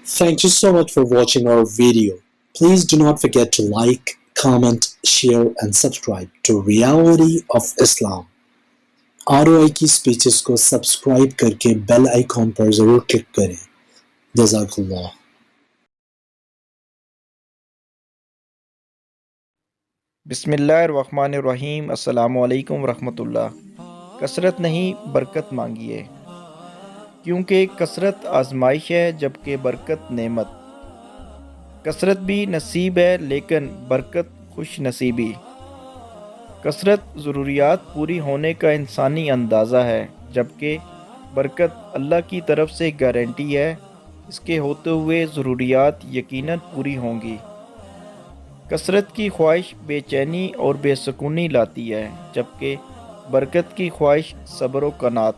Thank you so much for watching our video. Please do not forget to like, comment, share and subscribe to Reality of Islam. ROI کی speeches کو subscribe کر کے bell icon پر ضرور click کریں. جزاک اللہ. بسم اللہ الرحمن الرحیم. السلام علیکم ورحمۃ اللہ. کثرت نہیں برکت مانگیے، کیونکہ کثرت آزمائش ہے جبکہ برکت نعمت. کثرت بھی نصیب ہے لیکن برکت خوش نصیبی. کثرت ضروریات پوری ہونے کا انسانی اندازہ ہے جبکہ برکت اللہ کی طرف سے گارنٹی ہے، اس کے ہوتے ہوئے ضروریات یقیناً پوری ہوں گی. کثرت کی خواہش بے چینی اور بے سکونی لاتی ہے جبکہ برکت کی خواہش صبر و قناعت.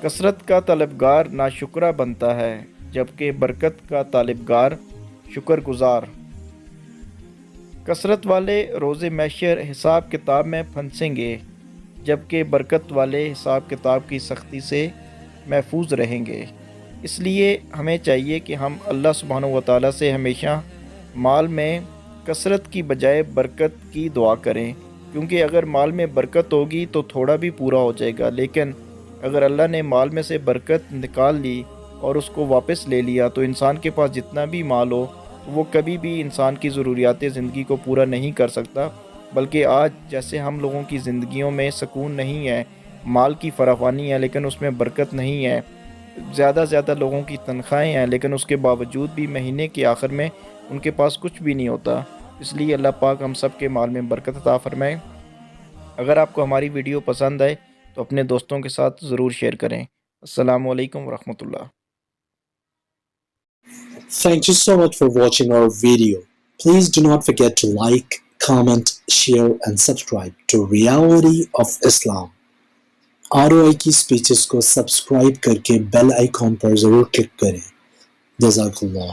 کثرت کا طلبگار ناشکرہ بنتا ہے جبکہ برکت کا طالبگار شکر گزار. کثرت والے روز محشر حساب کتاب میں پھنسیں گے جبکہ برکت والے حساب کتاب کی سختی سے محفوظ رہیں گے. اس لیے ہمیں چاہیے کہ ہم اللہ سبحانہ و تعالیٰ سے ہمیشہ مال میں کثرت کی بجائے برکت کی دعا کریں، کیونکہ اگر مال میں برکت ہوگی تو تھوڑا بھی پورا ہو جائے گا، لیکن اگر اللہ نے مال میں سے برکت نکال لی اور اس کو واپس لے لیا تو انسان کے پاس جتنا بھی مال ہو وہ کبھی بھی انسان کی ضروریات زندگی کو پورا نہیں کر سکتا. بلکہ آج جیسے ہم لوگوں کی زندگیوں میں سکون نہیں ہے، مال کی فراوانی ہے لیکن اس میں برکت نہیں ہے، زیادہ لوگوں کی تنخواہیں ہیں لیکن اس کے باوجود بھی مہینے کے آخر میں ان کے پاس کچھ بھی نہیں ہوتا. اس لیے اللہ پاک ہم سب کے مال میں برکت عطا فرمائے. اگر آپ کو ہماری ویڈیو پسند آئے تو اپنے دوستوں کے ساتھ ضرور شیئر کریں. السلام علیکم ورحمۃ اللہ. Thank you so much for watching our video. Please do not forget to like, comment, share and subscribe to Reality of Islam. ROI کی سپیچز کو سبسکرائب کر کے بیل آئیکن پر ضرور کلک کریں. جزاک اللہ.